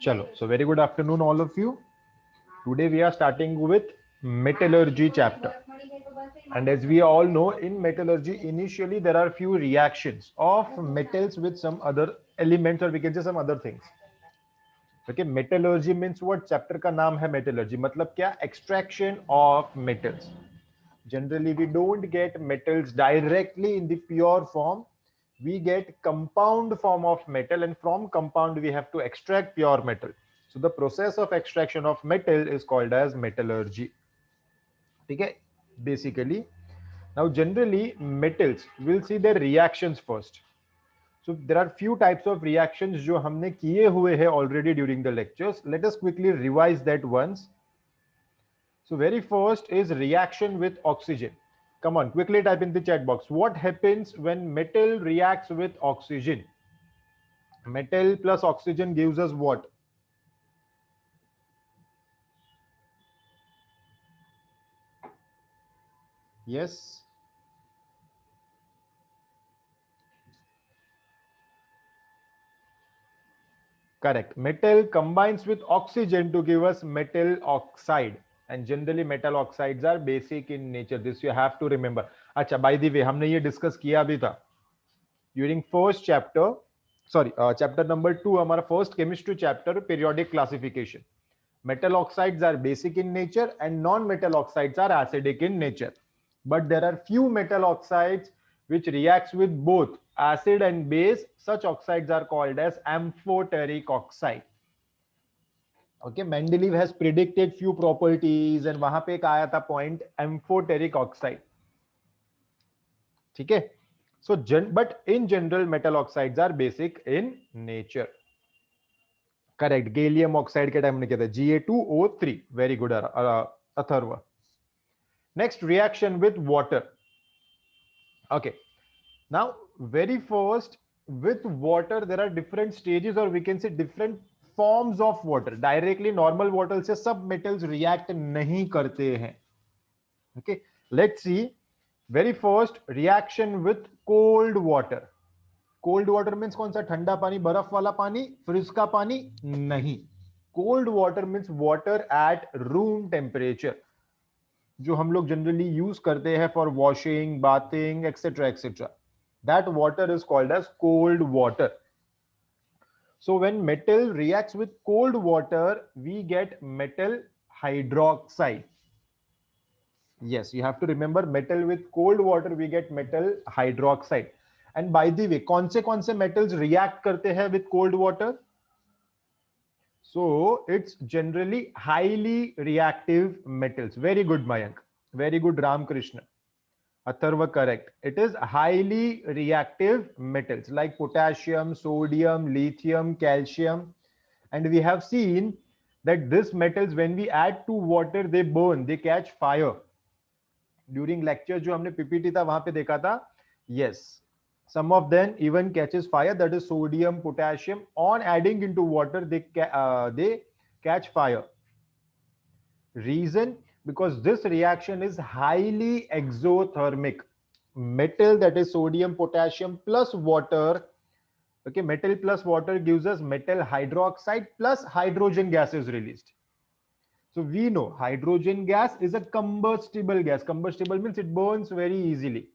Chalo. So very good afternoon, all of you. Today we are starting with metallurgy chapter. And as we all know, in metallurgy, initially there are few reactions of metals with some other elements, or we can say some other things. Okay, metallurgy means what? Chapter का नाम है metallurgy. मतलब क्या? Extraction of metals. Generally, we don't get metals directly in the pure form. We get compound form of metal, and from compound we have to extract pure metal. So the process of extraction of metal is called as metallurgy. Okay, basically. Now, generally, metals, we'll see their reactions first. So there are few types of reactions जो हमने किए हुए हैं already during the lectures. Let us quickly revise that once. So very first is reaction with oxygen. Come on, quickly type in the chat box. What happens when metal reacts with oxygen? Metal plus oxygen gives us what? Yes. Correct. Metal combines with oxygen to give us metal oxide. And generally metal oxides are basic in nature. This you have to remember. अच्छा, by the way, हमने ये discuss किया भी था. During first chapter, sorry, chapter number 2, हमारा first chemistry chapter, periodic classification. Metal oxides are basic in nature and non-metal oxides are acidic in nature. But there are few metal oxides which reacts with both acid and base. Such oxides are called as amphoteric oxide. Okay, Mendeleev has predicted few properties and वहां पे एक आया था point amphoteric oxide. ठीक है? So, but in general, metal oxides are basic in nature. Correct. Gallium oxide के time में क्या था? Ga2O3. Very good, Atharva. Next, reaction with water. Okay. Now, very first, with water, there are different stages, or we can say different forms of water. Directly normal water से सब metals react नहीं करते हैं. Okay. Let's see. Very first, reaction with cold water. Cold water means कौन सा? ठंडा पानी, बर्फ वाला पानी, फ्रिज का पानी नहीं. Cold water means water at room temperature, जो हम लोग जनरली यूज करते हैं for washing, bathing, etcetera etcetera. That water is called as cold water. So when metal reacts with cold water, we get metal hydroxide. Yes, you have to remember, metal with cold water we get metal hydroxide. And by the way, कौन से metals react करते हैं with cold water? So it's generally highly reactive metals. Very good, Mayank. Very good, Ramkrishna. Atharva, correct. It is highly reactive metals like potassium, sodium, lithium, calcium. And we have seen that these metals, when we add to water, they burn, they catch fire. During lecture जो हमने PPT था वहां पे देखा था. Yes, some of them even catches fire. That is sodium, potassium. On adding into water, they catch fire. Reason? Because this reaction is highly exothermic. Metal, that is sodium, potassium plus water. Okay, metal plus water gives us metal hydroxide plus hydrogen gas is released. So we know hydrogen gas is a combustible gas. Combustible means it burns very easily.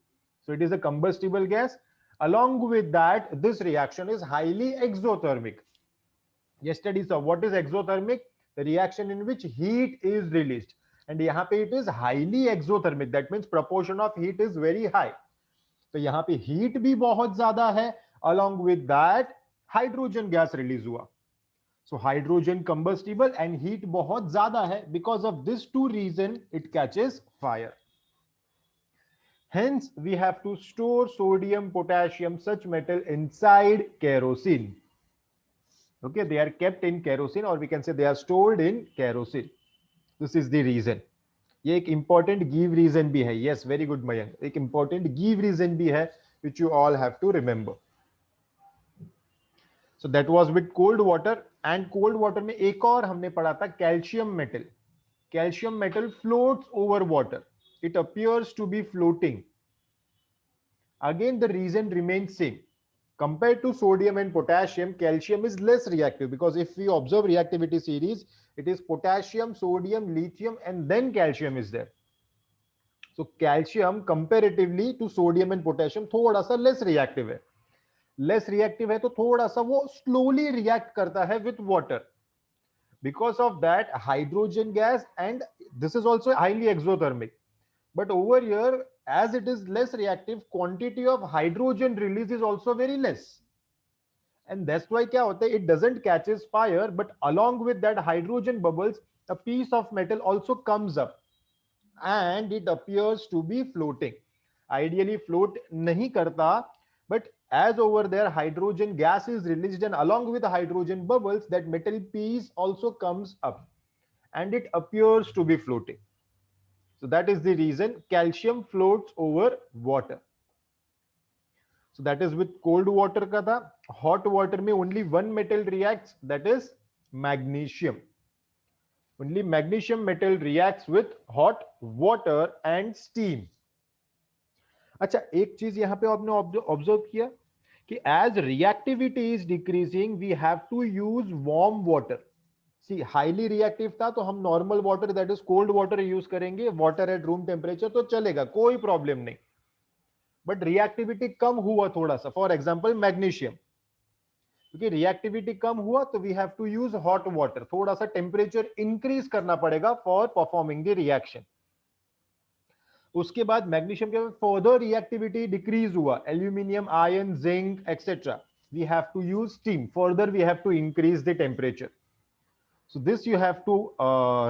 So it is a combustible gas. Along with that, this reaction is highly exothermic. Yesterday saw what is exothermic? The reaction in which heat is released. And यहाँ पे it is highly exothermic. That means proportion of heat is very high. तो यहाँ पे heat भी बहुत ज्यादा है. Along with that, hydrogen gas release हुआ. So hydrogen combustible and heat बहुत ज्यादा है. Because of this two reason, it catches fire. Hence, we have to store sodium, potassium, such metal inside kerosene. Okay, they are kept in kerosene, or we can say they are stored in kerosene. This is the reason. ये एक important give reason भी है. Yes, very good, Mayank. एक important give reason भी है, which you all have to remember. So that was with cold water. And cold water में एक और हमने पढ़ा था calcium metal. Calcium metal floats over water. It appears to be floating. Again, the reason remains same. Compared to sodium and potassium, calcium is less reactive, because if we observe reactivity series, it is potassium, sodium, lithium, and then calcium is there. So calcium comparatively to sodium and potassium थोड़ा सा less reactive है. Less reactive है तो थोड़ा सा वो slowly react करता है with water. Because of that, hydrogen gas, and this is also highly exothermic. But over here, as it is less reactive, quantity of hydrogen release is also very less. And that's why kya hota hai, it doesn't catches fire, but along with that hydrogen bubbles, a piece of metal also comes up and it appears to be floating. Ideally float nahi karta, but as over there hydrogen gas is released, and along with the hydrogen bubbles, that metal piece also comes up and it appears to be floating. So that is the reason calcium floats over water. So that is with cold water ka tha. Hot water mein only one metal reacts, that is magnesium. Only magnesium metal reacts with hot water and steam. अच्छा, एक चीज यहां पे आपने observe किया कि as reactivity is decreasing, we have to use warm water. See, highly reactive था तो हम normal water, that is cold water use करेंगे. Water at room temperature तो चलेगा, कोई problem नहीं. But reactivity कम हुआ थोड़ा सा, for example magnesium, क्योंकि रिएक्टिविटी कम हुआ तो we have to use hot water. थोड़ा सा टेम्परेचर इंक्रीज करना पड़ेगा फॉर परफॉर्मिंग द रिएक्शन. उसके बाद मैग्नीशियम के फर्दर रिएक्टिविटी डिक्रीज हुआ, aluminium, iron, zinc etcetera, we have to use steam. Further we have to increase the temperature. So this you have to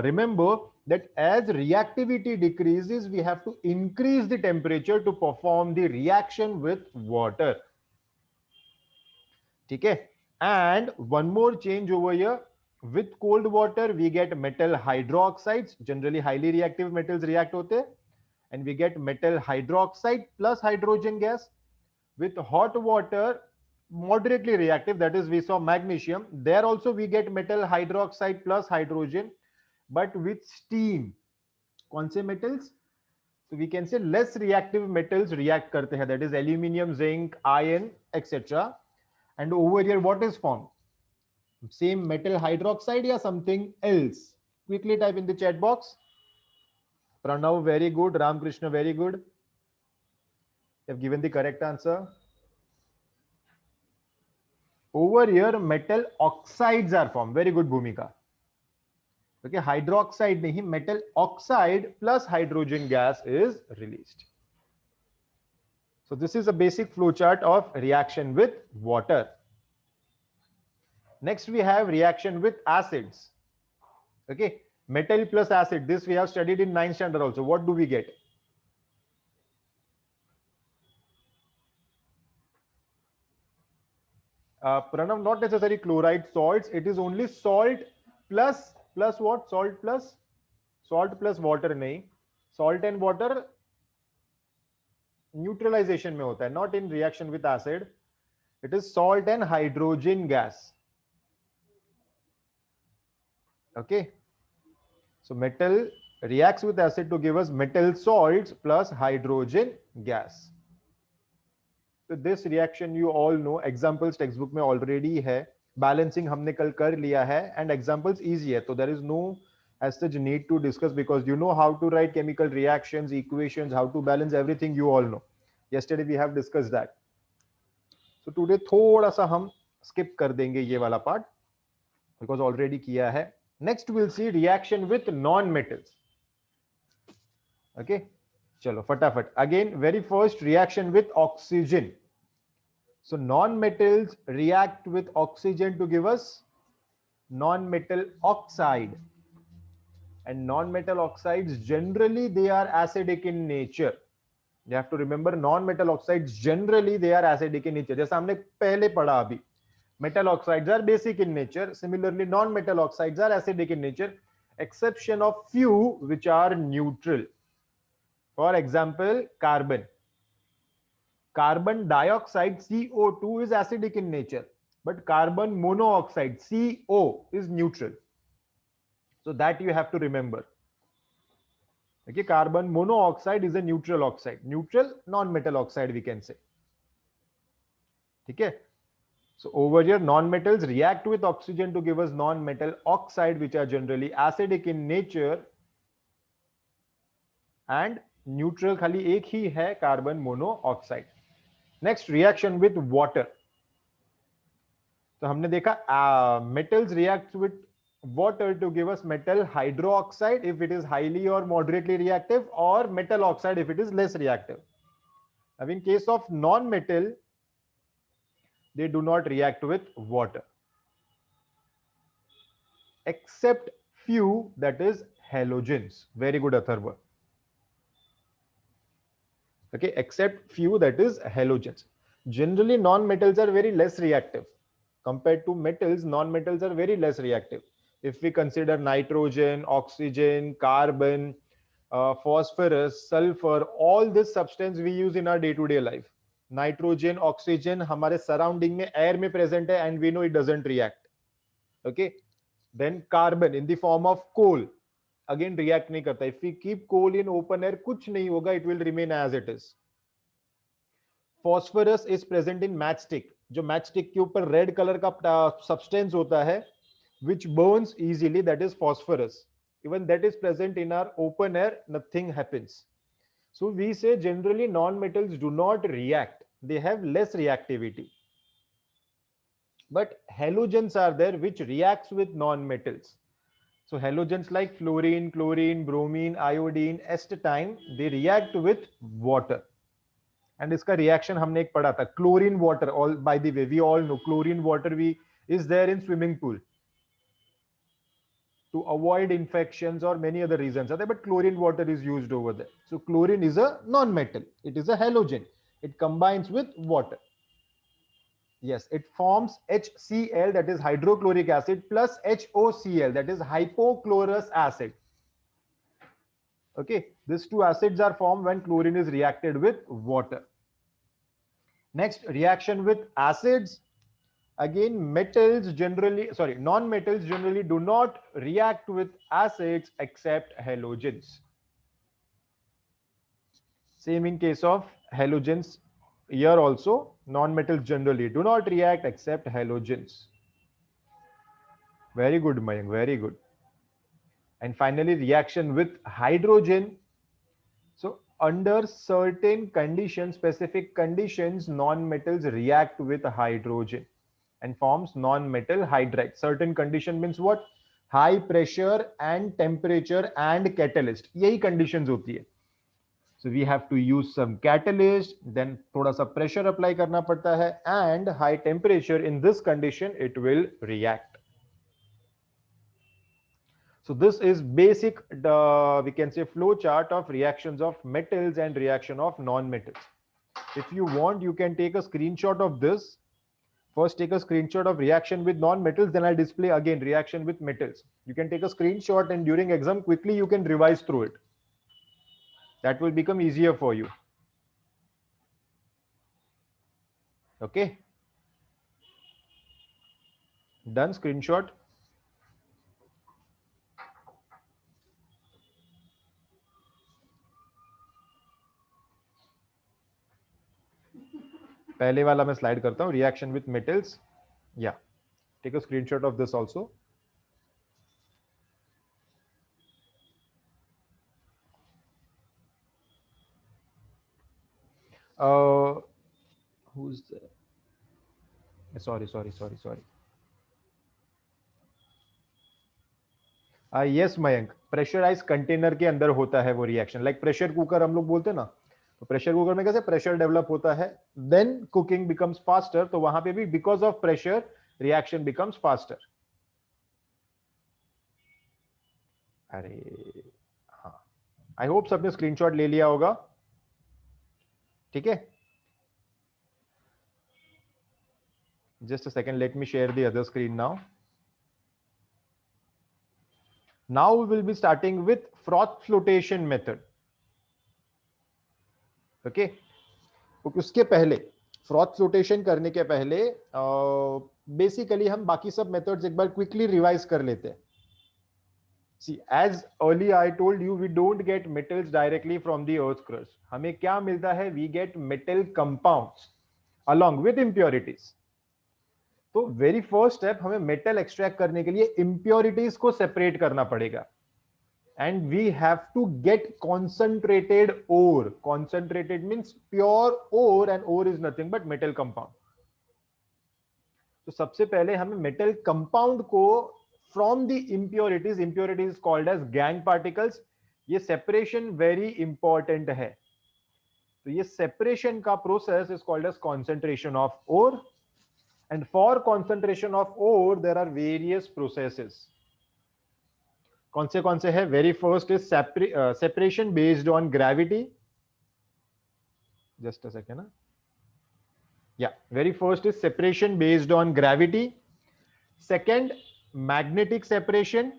remember, that as reactivity decreases, we have to increase the temperature to perform the reaction with water. Okay, and one more change over here. With cold water we get metal hydroxides. Generally highly reactive metals react hote hain, and we get metal hydroxide plus hydrogen gas. With hot water, moderately reactive, that is we saw magnesium, there also we get metal hydroxide plus hydrogen. But with steam, kaun se metals? So we can say less reactive metals react karte hain, that is aluminium, zinc, iron, etc. And over here what is formed? Same metal hydroxide or something else? Quickly type in the chat box. Pranav, very good. Ramkrishna, very good. You have given the correct answer. Over here metal oxides are formed. Very good, Bhumika. Okay, hydroxide nahi, metal oxide plus hydrogen gas is released. So this is a basic flowchart of reaction with water. Next we have reaction with acids. Okay, metal plus acid, this we have studied in 9th standard also. What do we get? Pranav, not necessarily chloride salts, it is only salt plus what? Salt plus water nahi. Salt and water neutralization mein hota hai, not in reaction with acid. It is salt and hydrogen gas. Okay, so metal reacts with acid to give us metal salts plus hydrogen gas. So this reaction you all know, examples textbook में already है, balancing हमने कल कर लिया है, and examples easy है, so there is no as such need to discuss, because you know how to write chemical reactions, equations, how to balance everything, you all know. Yesterday we have discussed that. So today थोड़ा सा हम skip कर देंगे ये वाला part, because already किया है. Next we'll see reaction with non-metals. Okay, चलो फटाफट. Again, very first reaction with oxygen. So non-metals react with oxygen to give us non-metal oxide, and non-metal oxides generally they are acidic in nature. You have to remember, non-metal oxides generally they are acidic in nature. जैसा हमने पहले पढ़ा अभी, metal oxides are basic in nature. Similarly, non-metal oxides are acidic in nature, exception of few which are neutral. For example, carbon. Carbon dioxide CO2 is acidic in nature, but carbon monoxide CO is neutral. So that you have to remember. Okay, carbon monoxide is a neutral oxide. Neutral non-metal oxide we can say. ठीक है. So over here, non-metals react with oxygen to give us non-metal oxide, which are generally acidic in nature. And neutral खाली एक ही है, carbon monoxide. Next, reaction with water. तो हमने देखा metals react with water to give us metal hydroxide if it is highly or moderately reactive, or metal oxide if it is less reactive. Now, in case of non-metal, they do not react with water, except few, that is halogens. Very good, Atharva. Okay, except few, that is halogens. Generally, non-metals are very less reactive. Compared to metals, non-metals are very less reactive. If we consider nitrogen, oxygen, carbon, phosphorus, sulfur, all this substance we use in our day-to-day life. Nitrogen, oxygen हमारे surrounding में air में present है, and we know it doesn't react. Okay. Then carbon in the form of coal, again react नहीं करता. If we keep coal in open air, कुछ नहीं होगा, it will remain as it is. Phosphorus is present in matchstick. जो matchstick के ऊपर red color का substance होता है, which burns easily, that is phosphorus. Even that is present in our open air, nothing happens. So we say generally non-metals do not react. They have less reactivity. But halogens are there which reacts with non-metals. So halogens like fluorine, chlorine, bromine, iodine, astatine, they react with water. And iska reaction हमने एक पढ़ा था, chlorine water. All, by the way, we all know chlorine water is there in swimming pool to avoid infections or many other reasons are there, but chlorine water is used over there. So chlorine is a non-metal. It is a halogen. It combines with water. Yes, it forms HCl, that is hydrochloric acid, plus HOCl, that is hypochlorous acid. Okay, these two acids are formed when chlorine is reacted with water. Next, reaction with acids. Again, non-metals generally do not react with acids except halogens. Same in case of halogens. Here also, non-metals generally do not react except halogens. Very good, Mayank, very good. And finally, reaction with hydrogen. So under certain conditions, specific conditions, non-metals react with hydrogen and forms non-metal hydride. Certain condition means what? High pressure and temperature and catalyst. यही conditions होती है. So we have to use some catalyst, then थोड़ा सा pressure apply करना पड़ता है, and high temperature. In this condition, it will react. So this is basic, we can say, flow chart of reactions of metals and reaction of non-metals. If you want, you can take a screenshot of this. First, take a screenshot of reaction with non-metals, then I'll display again reaction with metals. You can take a screenshot, and during exam, quickly you can revise through it. That will become easier for you. Okay. Done, screenshot. पहले वाला मैं slide करता हूं, reaction with metals. Yeah, take a screenshot of this also. Who's there? Sorry. Yes, Mayank, pressurise container के अंदर होता है वो रिएक्शन. लाइक प्रेशर कुकर हम लोग बोलते हैं ना, तो प्रेशर कुकर में कैसे प्रेशर डेवलप होता है, देन कुकिंग बिकम्स फास्टर. तो वहां पे भी because of pressure reaction becomes faster. अरे हाँ, आई होप सबने स्क्रीनशॉट ले लिया होगा. ठीक है, just a second, let me share the other screen now. Now we will be starting with froth flotation method. Okay, तो उसके पहले फ्रॉथ फ्लोटेशन करने के पहले बेसिकली हम बाकी सब मेथड्स एक बार क्विकली रिवाइज कर लेते हैं. See, as earlier I told you, we don't get metals directly from the earth crust. हमें क्या मिलता है? We get metal compounds. along with impurities. तो वेरी फर्स्ट स्टेप हमें मेटल एक्सट्रैक्ट करने के लिए इंप्योरिटीज को सेपरेट करना पड़ेगा, and we have to get concentrated ore. Concentrated means pure ore, and ore is nothing but metal compound. तो सबसे पहले हमें मेटल कंपाउंड को from the impurities, impurities called as gangue particles. ये सेपरेशन वेरी इंपॉर्टेंट है. तो ये separation का process is called as concentration of ore. And for concentration of ore, there are various processes. कौन से है? Very first is separation based on gravity. Just a second. Yeah, very first is separation based on gravity. Second, magnetic separation.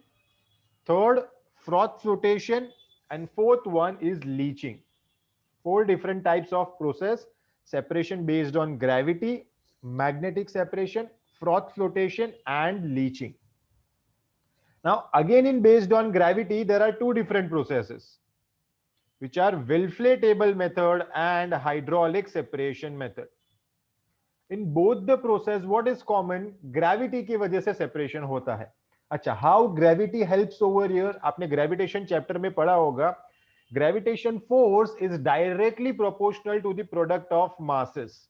Third, froth flotation. And fourth one is leaching. 4 different types of process: separation based on gravity, magnetic separation, froth flotation, and leaching. Now, again, in based on gravity, there are 2 different processes, which are Wilfley table method and hydraulic separation method. In both the process, what is common? Gravity की वजह से separation होता है. अच्छा, how gravity helps over here? आपने gravitation chapter में पढ़ा होगा. Gravitation force is directly proportional to the product of masses.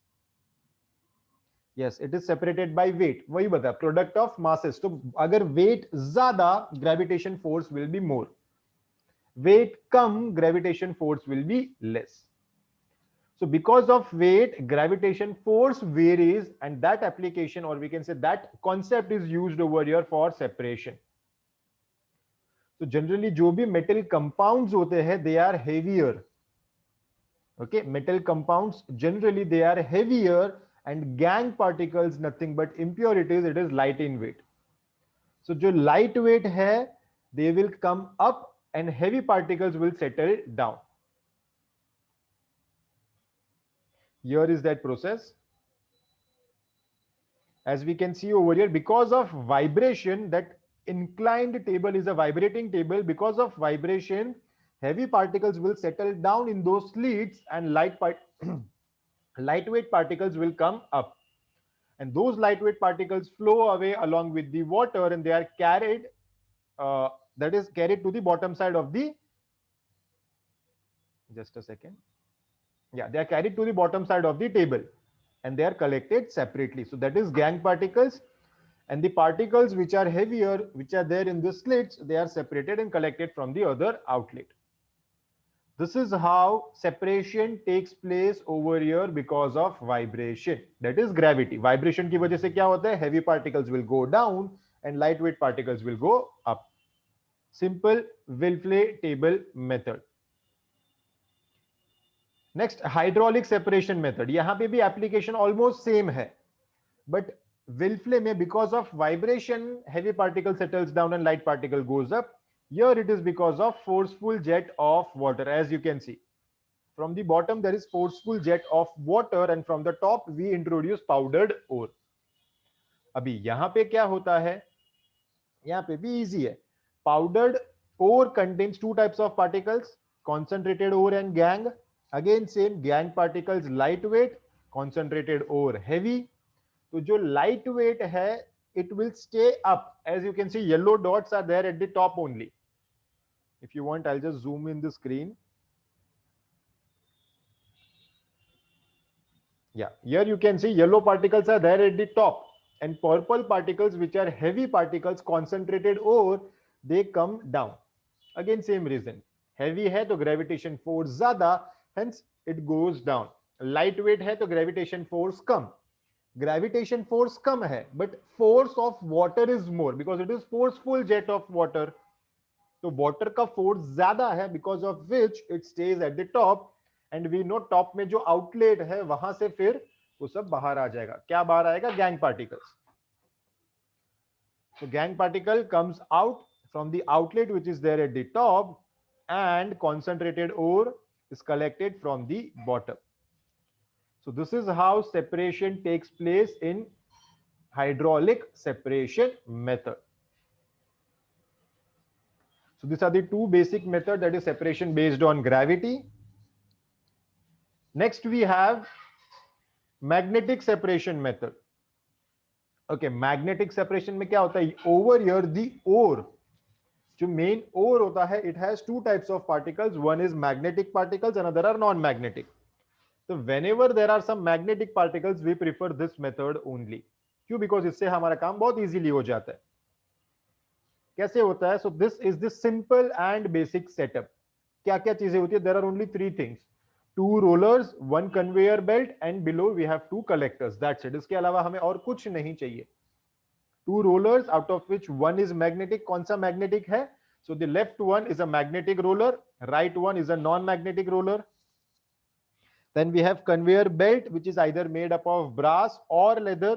Yes, it is separated by weight. वही बता, product of masses. तो अगर weight ज्यादा, gravitation force will be more. Weight come, gravitation force will be less. So because of weight, gravitation force varies, and that application, or we can say that concept, is used over here for separation. So generally जो भी metal compounds होते हैं, they are heavier. Okay, metal compounds generally they are heavier, and gang particles nothing but impurities, it is light in weight. So जो lightweight है, they will come up, and heavy particles will settle down. Here is that process. As we can see over here, because of vibration, that inclined table is a vibrating table. Because of vibration, heavy particles will settle down in those slits, and lightweight particles will come up, and those lightweight particles flow away along with the water, and they are carried to the bottom side of the, just a second, yeah, they are carried to the bottom side of the table, and they are collected separately. So that is gang particles, and the particles which are heavier, which are there in the slits, they are separated and collected from the other outlet. This is how separation takes place over here because of vibration. That is gravity. Vibration की वजह से क्या होता है? Heavy particles will go down and lightweight particles will go up. Simple Wilfley table method. Next, hydraulic separation method. यहाँ पे भी application almost same है, but Wilfley में because of vibration, heavy particle settles down and light particle goes up. Here it is because of forceful jet of water. As you can see, from the bottom there is forceful jet of water, and from the top we introduce powdered ore. अभी यहाँ पे क्या होता है? यहाँ पे भी easy है. Powdered ore contains 2 types of particles: concentrated ore and gangue. Again same, gangue particles lightweight, concentrated ore heavy. तो जो lightweight है, it will stay up. As you can see, yellow dots are there at the top only. If you want, I'll just zoom in the screen. Yeah, here you can see yellow particles are there at the top, and purple particles, which are heavy particles, concentrated ore, they come down. Again same reason, heavy है तो gravitation force ज़्यादा, hence it goes down. Lightweight है तो gravitation force कम. Gravitation force कम है, but force of water is more because it is forceful jet of water. तो water का force ज्यादा है, because of which it stays at the top, and we know top में जो outlet है वहां से फिर वो सब बाहर आ जाएगा. क्या बाहर आएगा? Gang particles. So gang particle comes out from the outlet which is there at the top, and concentrated ore is collected from the bottom. So this is how separation takes place in hydraulic separation method. So these are the 2 basic methods, that is separation based on gravity. Next we have magnetic separation method. Okay, magnetic separation में क्या होता है? Over here दी ओर, जो main ore होता है, it has two types of particles. One is magnetic particles, another are non magnetic. तो whenever there are some magnetic particles, we prefer this method only. क्यों? Because इससे हमारा काम बहुत इजीली हो जाता है. कैसे होता है? So this is the simple and basic setup. क्या क्या चीजें होती है? There are only three things: two rollers, one conveyor belt, and below we have two collectors. That's it. इसके अलावा हमें और कुछ नहीं चाहिए. Two rollers, out of which one is magnetic. कौन सा मैग्नेटिक है? So the left one is a magnetic roller, right one is a non magnetic roller. Then we have conveyor belt, which is either made up of brass or leather.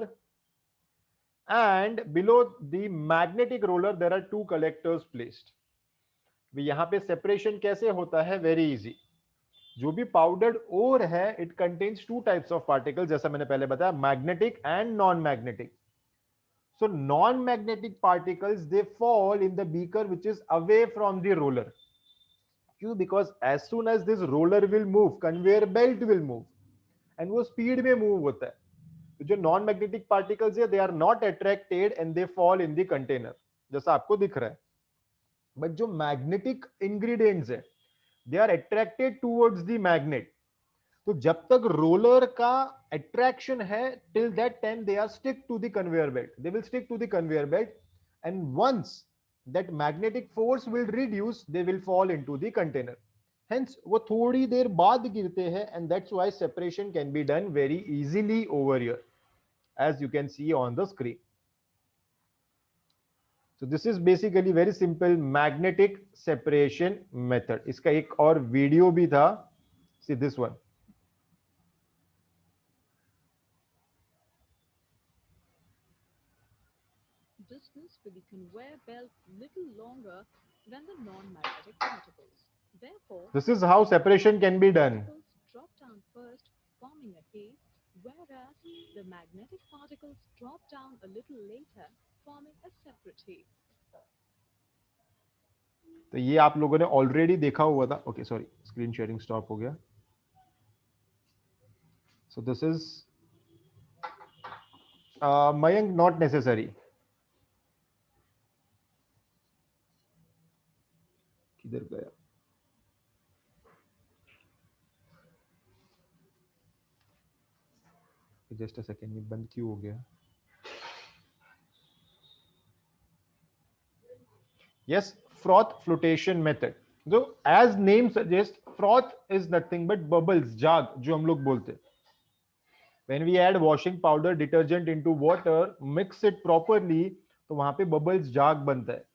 And below the magnetic roller, there are two collectors placed. यहाँ पे separation कैसे होता है? Very easy. जो भी powdered ore है, it contains two types of particles, जैसा मैंने पहले बताया, magnetic and non-magnetic. So non-magnetic particles, they fall in the beaker which is away from the roller. क्यों? Because as soon as this roller will move, conveyor belt will move, and वो speed में move होता है. तो जो non magnetic particles है, they are not attracted and they fall in the container, जैसा आपको दिख रहा है. बट जो मैग्नेटिक इंग्रेडिएंट्स है, they are attracted towards the magnet. तो जब तक रोलर का अट्रैक्शन है, till that time they are stick to the conveyor belt. They will stick to the conveyor belt, and once that magnetic force will reduce, they will fall into the container. Hence, वो थोड़ी देर बाद गिरते हैं, and that's why separation can be done very easily over here, as you can see on the screen. So this is basically very simple magnetic separation method. इसका एक और video भी था. See this one. Distance with the conveyor belt little longer than the non-magnetic particles. Therefore, this is how separation can be done. Particles drop down first, forming a cave, whereas the magnetic particles drop down a little later, forming a separate cave. तो ये आप लोगों ने already देखा हुआ था. Okay, sorry, screen sharing stop हो गया. सो this is Mayank, not necessary. किधर गया? जस्ट अ सेकेंड, ये बंद क्यों हो गया? Yes, froth flotation method. So as name suggests, froth is nothing but bubbles, जाग, जो हम लोग बोलते हैं. When we add washing powder, detergent into water, mix it properly, तो वहां पे bubbles, जाग बनता है.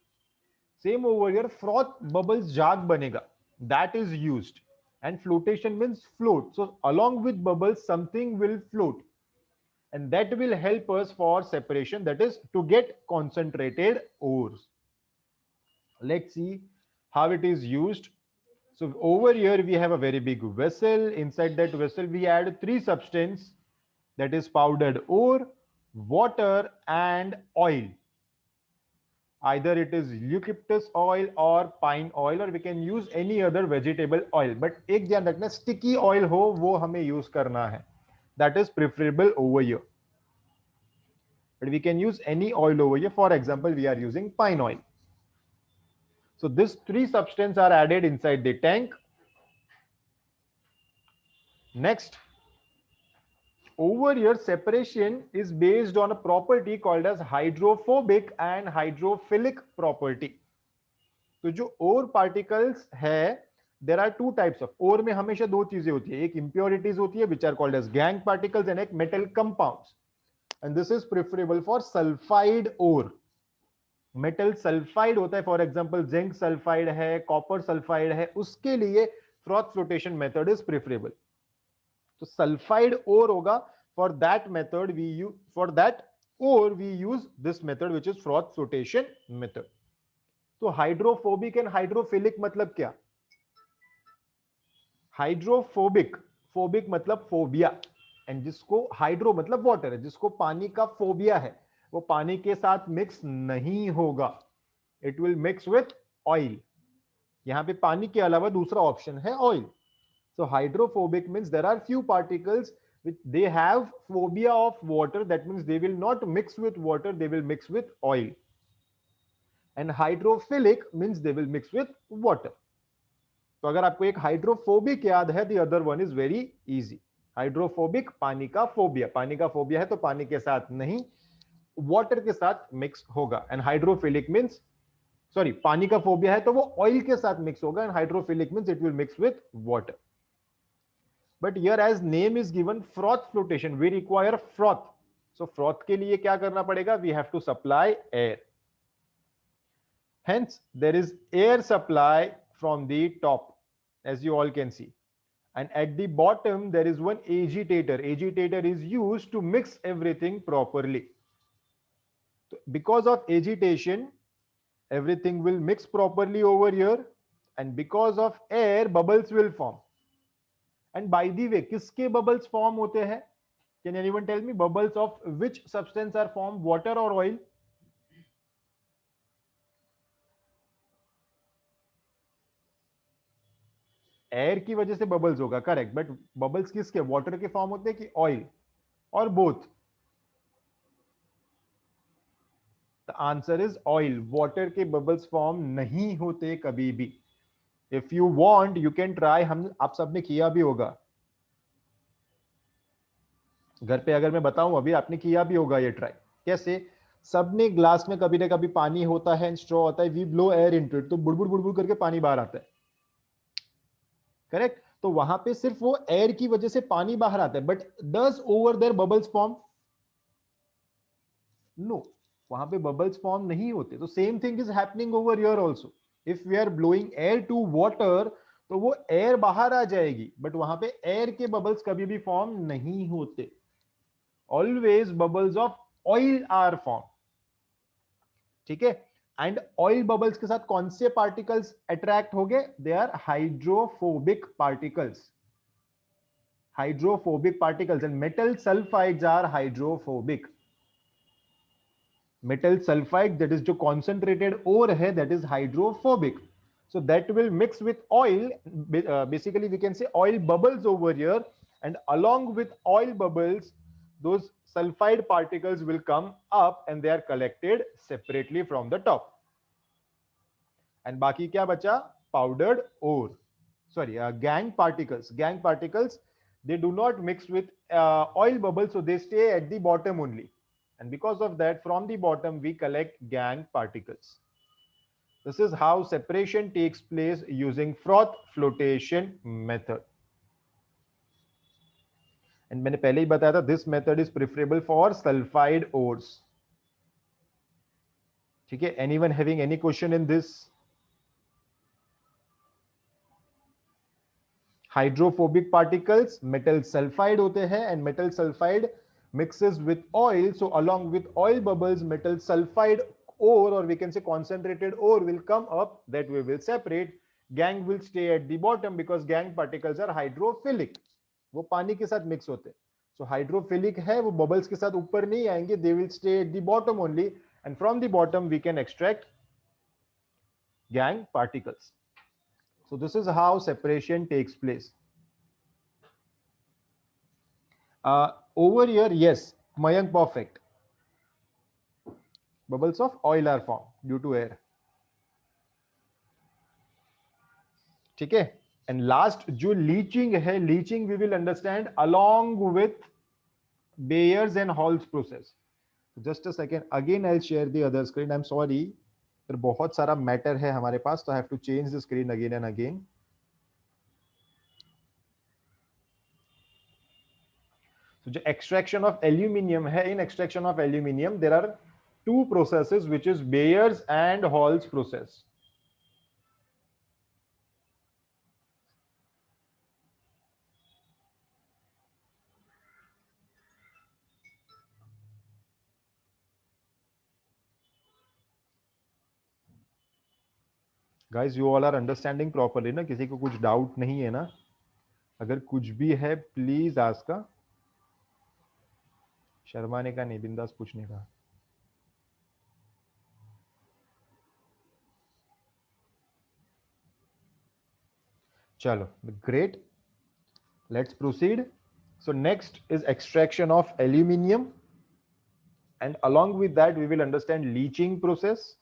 Same over here, froth bubbles, जाग बनेगा. That is used. And flotation means float. So along with bubbles, something will float. And that will help us for separation, that is to get concentrated ores. Let's see how it is used. So over here we have a very big vessel. Inside that vessel we add three substances, that is powdered ore, water, and oil. Either it is eucalyptus oil or pine oil, or we can use any other vegetable oil. But एक ध्यान रखना, sticky oil हो वो हमें use करना है. That is preferable over here. But we can use any oil over here. For example, we are using pine oil. So these three substances are added inside the tank. Next, over here separation is based on a property called as hydrophobic and hydrophilic property. तो जो ore particles है, there are two types of ore में हमेशा दो चीजें होती है. एक impurities होती है which are called as gangue particles, and एक metal compounds. And this is preferable for sulfide ore. Metal sulphide होता है, फॉर एग्जांपल जिंक सल्फाइड है, कॉपर सल्फाइड है, उसके लिए froth flotation method is preferable. तो सल्फाइड ओर होगा, for that method we use, for that ore we use this method which is froth flotation method. तो hydrophobic and hydrophilic मतलब क्या? Hydrophobic, phobic मतलब phobia, and जिसको hydro मतलब water है, जिसको पानी का फोबिया है, वो पानी के साथ मिक्स नहीं होगा. It will mix with oil. यहां पे पानी के अलावा दूसरा ऑप्शन है oil. So hydrophobic means there are few particles they have phobia of water. That means they will not mix with water, they will mix with oil. And hydrophilic means they will mix with water. तो अगर आपको एक hydrophobic याद है, the other one is very easy. Hydrophobic पानी का phobia, पानी का फोबिया है तो पानी के साथ नहीं, वाटर के साथ मिक्स होगा. एंड हाइड्रोफिलिक मींस, सॉरी, पानी का फोबिया है तो वो ऑयल के साथ मिक्स होगा. And hydrophilic means it will mix with water. But here as name is given froth flotation, we require froth. So froth के लिए क्या करना पड़ेगा? We have to supply air. Hence, there is air supply from the top, as you all can see. And at the bottom, there is one agitator. Agitator is used to mix everything properly. So because of agitation, everything will mix properly over here. And because of air, bubbles will form. And by the way, किसके bubbles form होते हैं? Can anyone tell me bubbles of which substance are formed, water or oil? Air की वजह से bubbles होगा, correct. But bubbles किसके, water के form होते हैं कि ऑयल, और both? The answer is oil. Water के बबल्स फॉर्म नहीं होते कभी भी. If you want you can try. हम आप सबने किया भी होगा घर पे, अगर मैं बताऊं अभी, आपने किया भी होगा ये ट्राई. कैसे? सबने ग्लास में कभी ना कभी पानी होता है, स्ट्रॉ होता है, we blow air into it, तो बुड़बुड़ बुड़बुड़ करके पानी बाहर आता है. करेक्ट. तो वहां पे सिर्फ वो एयर की वजह से पानी बाहर आता है. But does over there bubbles form? No, वहां पे बबल्स फॉर्म नहीं होते. तो same thing is happening over here also. If we are blowing air to water, तो वो एयर बाहर आ जाएगी, बट वहां पे एयर के बबल्स कभी भी फॉर्म नहीं होते. Always bubbles of oil are form. ठीक है. एंड ऑयल बबल्स के साथ कौन से पार्टिकल्स अट्रैक्ट हो गए? They are hydrophobic particles. Hydrophobic particles. And metal sulphides are hydrophobic. Metal sulphide, that is जो कॉन्सेंट्रेटेड ओर है, that is hydrophobic. So that will mix with oil. Basically, we can say oil bubbles over here, and along with oil bubbles, those sulfide particles will come up and they are collected separately from the top. And baki kya bacha? Powdered ore. Sorry, gang particles. Gang particles, they do not mix with oil bubbles, so they stay at the bottom only. And because of that, from the bottom, we collect gang particles. This is how separation takes place using froth flotation method. And मैंने पहले ही बताया था, this method is preferable for sulfide ores. ठीक है. Anyone having any question in this? Hydrophobic particles metal sulfide होते हैं, and metal sulfide mixes with oil. So along with oil bubbles, metal sulfide ore, or we can say concentrated ore, will come up, that we will separate. Gang will stay at the bottom because gang particles are hydrophilic. वो पानी के साथ mix होते हैं. So hydrophilic है, वो bubbles के साथ ऊपर नहीं आएंगे, they will stay at the bottom only, and from the bottom we can extract gang particles. So this is how separation takes place. Over here, yes, Mayank, perfect. Bubbles of oil are formed due to air. ठीक है. And last जो leaching है, leaching we will understand along with Bayer's and Hall's process. Just a second, again I'll share the other screen. I'm sorry, पर बहुत सारा matter है हमारे पास, तो I have to change the screen again and again. So जो extraction of aluminium है, in extraction of aluminium there are two processes, which is Bayer's and Hall's process. Guys, you all are understanding properly ना? किसी को कुछ doubt नहीं है ना? अगर कुछ भी है प्लीज आस्क का. शर्माने का नहीं, बिंदास पूछने का. चलो, great. Let's proceed. So next is extraction of aluminium, and along with that we will understand leaching process.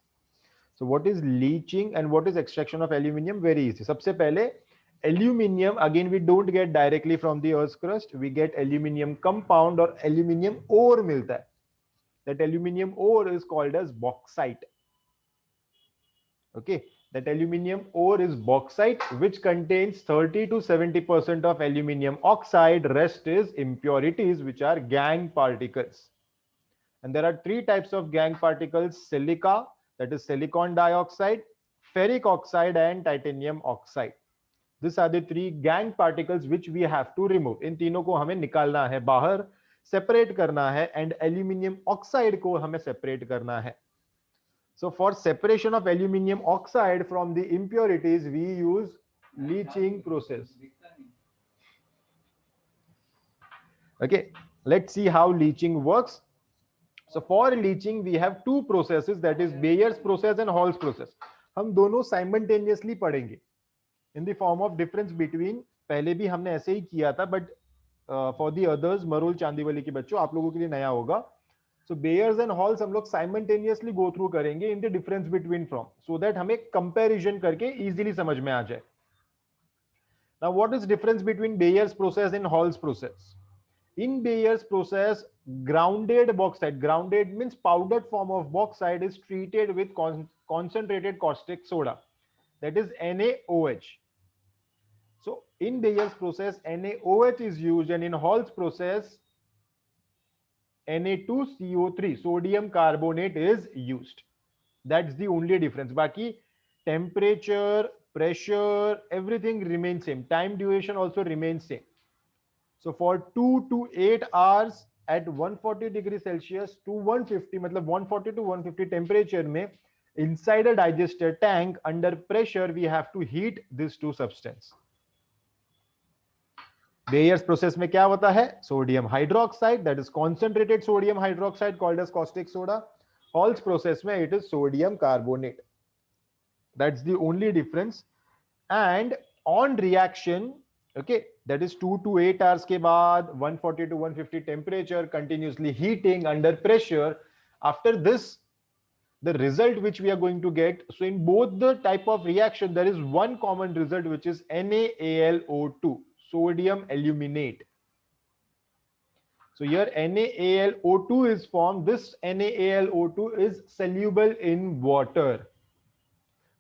So what is leaching and what is extraction of aluminium? Very easy. सबसे पहले aluminium, again we don't get directly from the earth's crust, we get aluminium compound or aluminium ore मिलता है. That aluminium ore is called as bauxite. Okay, that aluminium ore is bauxite, which contains 30 to 70% of aluminium oxide. Rest is impurities, which are gangue particles. And there are three types of gangue particles: silica, that is silicon dioxide, ferric oxide, and titanium oxide. These are the three gangue particles which we have to remove. इन तीनों को हमें निकालना है बाहर, separate करना है, and aluminium oxide को हमें सेपरेट करना है. So for separation of aluminium oxide from the impurities, we use leaching process. Okay, let's see how leaching works. So for leaching, we have two processes, that is Bayer's process and Hall's process. हम दोनों simultaneously पढ़ेंगे in the form of difference between. पहले भी हमने ऐसे ही किया था, but for the others, Marol Chandivali के बच्चों, आप लोगों के लिए नया होगा. So Bayer's and Hall's हम लोग simultaneously go through करेंगे in the difference between from, so that हमें comparison करके easily समझ में आ जाए. Now what is difference between Bayer's process and Hall's process? In Bayer's process, grounded bauxite, grounded means powdered form of bauxite, is treated with concentrated caustic soda, that is NaOH. So in Bayer's process, NaOH is used, and in Hall's process, Na2CO3, sodium carbonate, is used. That's the only difference. Baki temperature, pressure, everything remains same. Time duration also remains same. So for 2 to 8 hours at 140 degrees Celsius to 150, मतलब 140 to 150 temperature में, inside a digester tank under pressure, we have to heat these two substances. Bayer's process में क्या होता है? Sodium hydroxide, that is concentrated sodium hydroxide called as caustic soda. Hall's process में it is sodium carbonate. That's the only difference. And on reaction, okay, that is 2 to 8 hours के बाद 140 to 150 temperature, continuously heating under pressure. After this, the result which we are going to get, so in both the type of reaction, there is one common result, which is NaAlO2, sodium aluminate. So here NaAlO2 is formed. This NaAlO2 is soluble in water.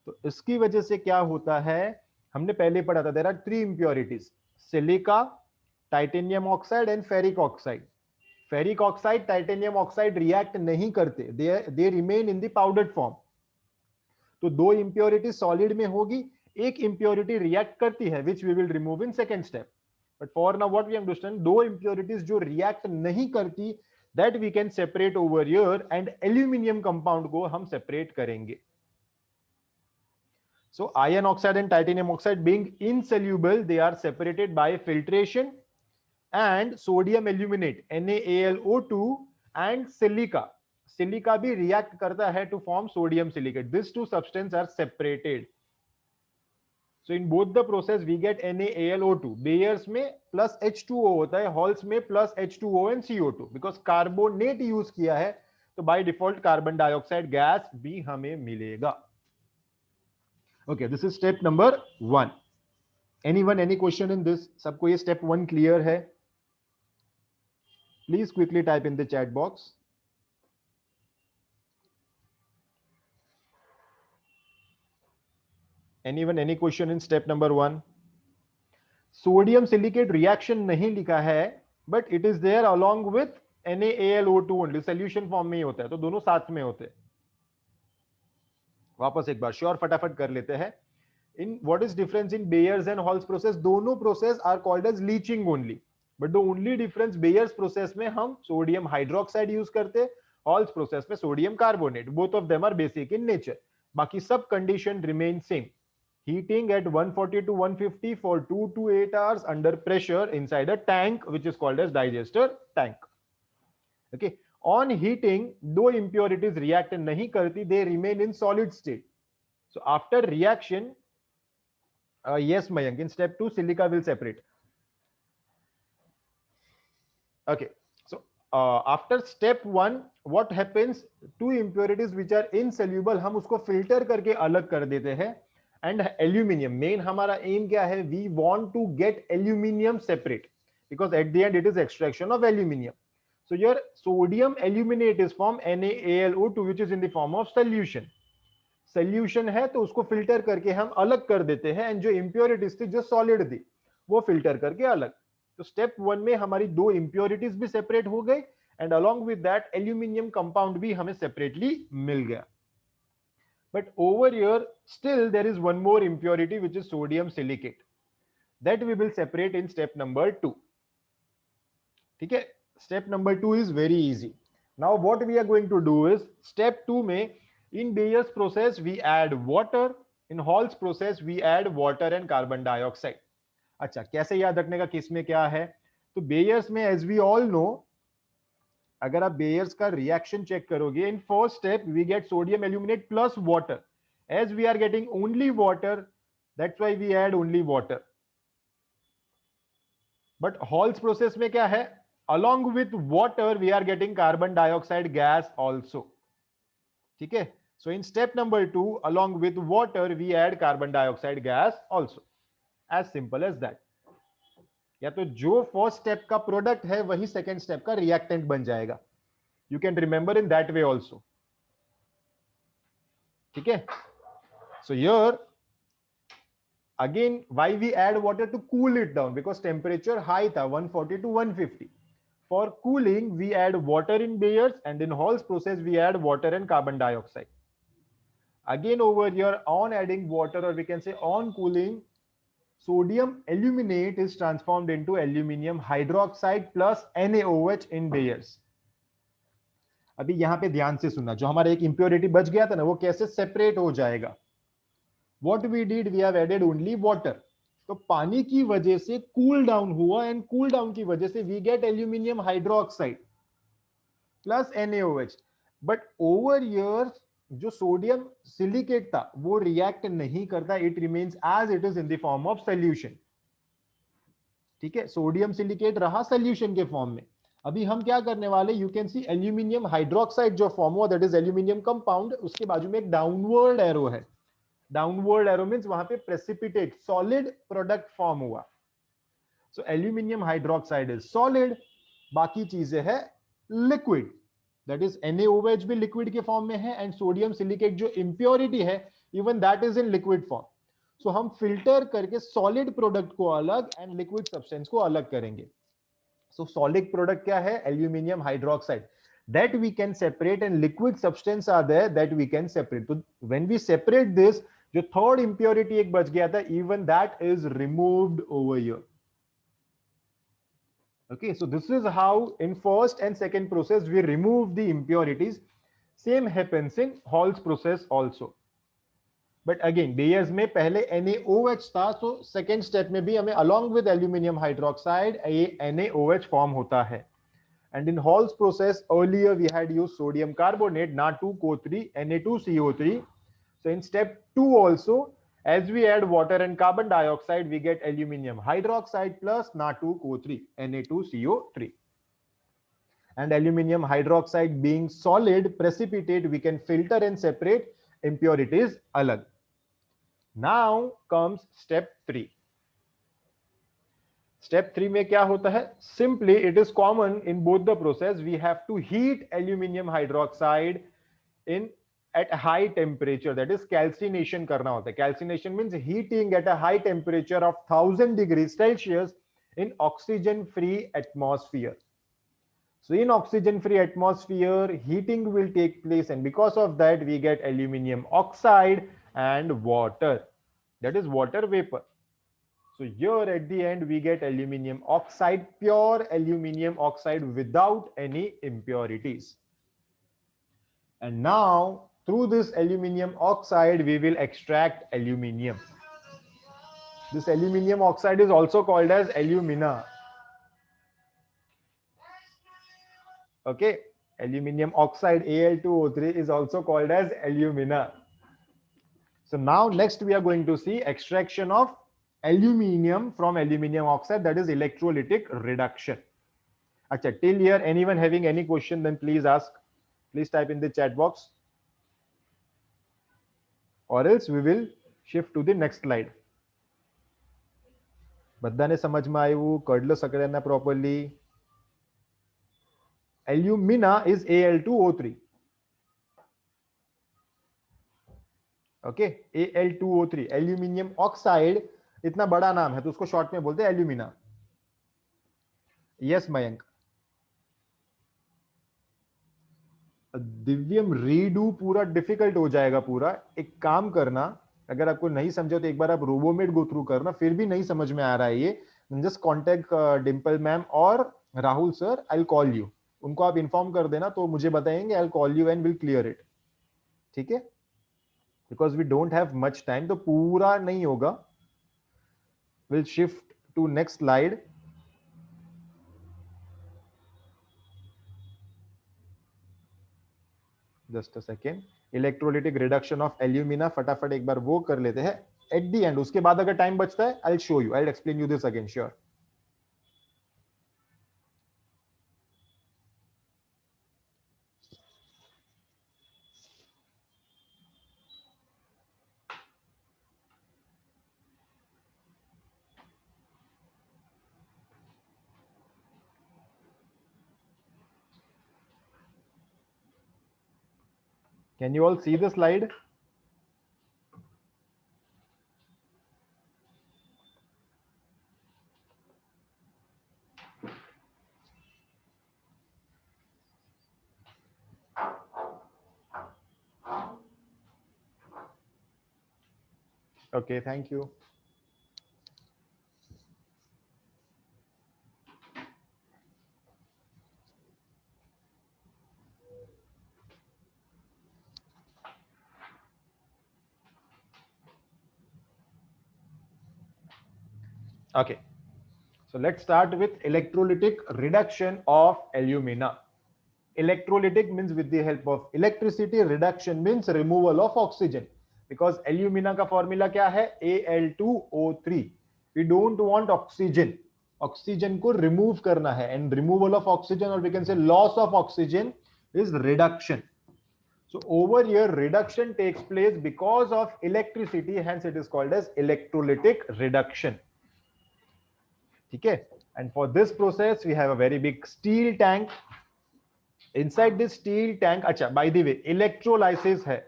तो इसकी वजह से क्या होता है, हमने पहले पढ़ा था, there are three impurities: silica, titanium oxide and ferric oxide. Ferric oxide, titanium oxide react नहीं करते, they remain in the powdered form. तो दो इंप्योरिटी सॉलिड में होगी, एक इंप्योरिटी रिएक्ट करती है, which we will remove in second step. But for now what we understand, दो इंप्योरिटीज जो रिएक्ट नहीं करती, that we can separate over here, and aluminium compound को हम सेपरेट करेंगे. So iron oxide and titanium oxide being insoluble, they are separated by filtration, and sodium aluminate NaAlO2 and silica. Silica भी react करता है to form sodium silicate. These two substances are separated. So in both the process we get NaAlO2. Bayer's में plus H2O होता है, Hall's में plus H2O and CO2. Because carbonate use किया है, तो by default carbon dioxide gas भी हमें मिलेगा. Okay, this is step number 1. Anyone, any question in this? सबको ये step 1 clear है? Please quickly type in the chat box. Anyone, any question in step number 1? Sodium silicate reaction नहीं लिखा है, but it is there along with NaAlO2 only. Solution form में ही होता है, तो दोनों साथ में होते हैं. वापस एक बार श्योर फटाफट कर लेते हैं. In what is difference in Bayer's and Hall's process? दोनों process are called as leaching only, but the only difference, Bayer's process में हम sodium hydroxide use करते, Hall's process में sodium carbonate. Both of them are basic in nature. बाकी सब condition remain same. Heating at 140 to 150 for 2 to 8 hours under pressure inside a tank, which is called as digester tank. Okay. On heating, दो impurities react नहीं करती, they remain in solid state. So after reaction, yes Mayank, in step 2 silica will separate. Okay, so after step 1 what happens, two impurities which are insoluble हम उसको filter करके अलग कर देते हैं. And aluminium, main हमारा aim क्या है, we want to get aluminium separate because at the end it is extraction of aluminium. So your sodium aluminate is formed NaAlO2 which is in the form of solution. Solution है तो उसको filter करके हम अलग कर देते हैं, and जो इंप्योरिटीज थी जो सॉलिड थी वो फिल्टर करके अलग. तो स्टेप 1 में हमारी दो इंप्योरिटीज भी सेपरेट हो गई, and along with that aluminium compound भी हमें सेपरेटली मिल गया. But over here still there is one more impurity which is sodium silicate, that we will separate in step number 2. ठीक है, step number 2 is very easy. Now what we are going to do is, step 2 में in Bayer's process we add water, in Hall's process we add water and carbon dioxide. अच्छा, कैसे याद रखने का किस में क्या है, तो Bayer's में as we all know, अगर आप Bayer's का रिएक्शन चेक करोगे, in first step we get sodium aluminate plus water. As we are getting only water, that's why we add only water. But Hall's process में क्या है, along with water we are getting carbon dioxide gas also. ठीक है, so in step number 2 along with water we add carbon dioxide gas also, as simple as that. या तो जो first step का product है वही सेकंड स्टेप का reactant बन जाएगा. You can remember in that way also. ठीक है, so here again why we add water, to cool it down because temperature high था 140 to 150. For cooling we add water in Bayer's, and in Hall's process we add water and carbon dioxide. Again over here, on adding water, or we can say on cooling, sodium aluminate is transformed into aluminium hydroxide plus NaOH in Bayer's. अभी यहां पे ध्यान से सुनना, जो हमारा एक impurity बच गया था ना, वो कैसे सेपरेट हो जाएगा. What we did, we have added only water. तो पानी की वजह से कूल डाउन हुआ, एंड कूल डाउन की वजह से we get aluminium hydroxide plus NaOH. But over here जो सोडियम सिलिकेट था वो रिएक्ट नहीं करता, it remains as it is in the form of solution. ठीक है, सोडियम सिलिकेट रहा सोल्यूशन के फॉर्म में. अभी हम क्या करने वाले, you can see aluminium hydroxide जो फॉर्म हुआ, दैट इज एल्यूमिनियम कंपाउंड, उसके बाजू में एक डाउनवर्ड एरो है. डाउनवर्ड एरो मींस वहां पे प्रेसिपिटेट सॉलिड प्रोडक्ट फॉर्म हुआ. So aluminium hydroxide is solid, बाकी चीजें है लिक्विड, दैट इज NaOH भी लिक्विड के फॉर्म में है, एंड सोडियम सिलिकेट जो इंप्योरिटी है even that is in liquid form. So हम फिल्टर करके सॉलिड प्रोडक्ट को अलग एंड लिक्विड सब्सटेंस को अलग करेंगे. सो सॉलिड प्रोडक्ट क्या है, aluminium hydroxide, that we can separate, and liquid substance are there that we can separate. So when we separate this, जो third impurity एक बच गया था, even that is removed over here. Okay, so this is how in first and second process we remove the impurities. Same happens in Hall's process also. But again Bayer's में पहले NaOH था, so second step में भी हमें along with aluminium hydroxide NaOH form होता है. And in Hall's process earlier we had used sodium carbonate Na2CO3 Na2CO3. So in step 2 also, as we add water and carbon dioxide, we get aluminium hydroxide plus Na2CO3 Na2CO3. And aluminium hydroxide being solid precipitate, we can filter and separate impurities alag. Now comes step 3. Step 3 में क्या होता है, simply it is common in both the process, we have to heat aluminium hydroxide in at high temperature, that is calcination करना होता है. Calcination means heating at a high temperature of 1000 degrees Celsius in oxygen free atmosphere. So in oxygen free atmosphere heating will take place, and because of that we get aluminium oxide and water, that is water vapor. So here at the end we get aluminium oxide, pure aluminium oxide without any impurities. And now through this aluminium oxide we will extract aluminium. This aluminium oxide is also called as alumina. Okay, aluminium oxide Al2O3 is also called as alumina. So now next we are going to see extraction of aluminium from aluminium oxide, that is electrolytic reduction. अच्छा, till here anyone having any question, then please ask, please type in the chat box, or else we will shift to the next slide. બધાને સમજમાં આવ્યું? કડલો સકળ્યાના properly? Alumina is Al2O3. Okay, Al2O3, aluminium oxide इतना बड़ा नाम है तो उसको short में बोलते हैं एल्यूमिना. यस मयंक. दिव्यम रीडू पूरा डिफिकल्ट हो जाएगा पूरा. एक काम करना, अगर आपको नहीं समझे तो एक बार आप रोबोमेट गो थ्रू करना, फिर भी नहीं समझ में आ रहा है ये, जस्ट कॉन्टेक्ट डिम्पल मैम और Rahul sir, I will call you. उनको आप इन्फॉर्म कर देना तो मुझे बताएंगे, I will call you and will clear it. ठीक है, because we don't have much time, तो पूरा नहीं होगा. Will shift to next slide. Just a second. Electrolytic reduction of alumina, फटाफट एक बार वो कर लेते हैं एट द एंड. उसके बाद अगर टाइम बचता है I will show you, I will explain you this again, sure. Can you all see the slide? Okay, thank you. Okay, so let's start with electrolytic reduction of alumina. Electrolytic means with the help of electricity, reduction means removal of oxygen, because alumina का formula क्या है? Al2O3. We don't want oxygen. Oxygen को remove करना है, and removal of oxygen, or we can say loss of oxygen, is reduction. So over here reduction takes place because of electricity, hence it is called as electrolytic reduction. Okay, and for this process we have a very big steel tank. Inside this steel tank, acha, by the way, electrolysis hai.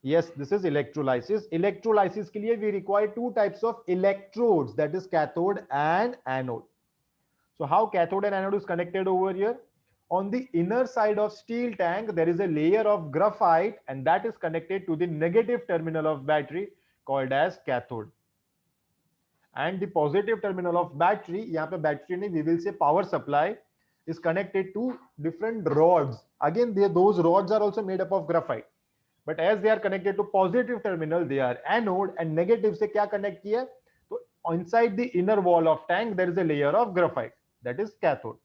Yes, this is electrolysis. Electrolysis के लिए we require two types of electrodes, that is cathode and anode. So how cathode and anode is connected over here? On the inner side of steel tank there is a layer of graphite, and that is connected to the negative terminal of battery called as cathode. And the positive terminal of battery, यहाँ पे battery नहीं, we will say power supply, is connected to different rods. Again, those rods are also made up of graphite, but as they are connected to positive terminal, they are anode, and negative से क्या connect किया? तो inside the inner wall of tank there is a layer of graphite, that is cathode.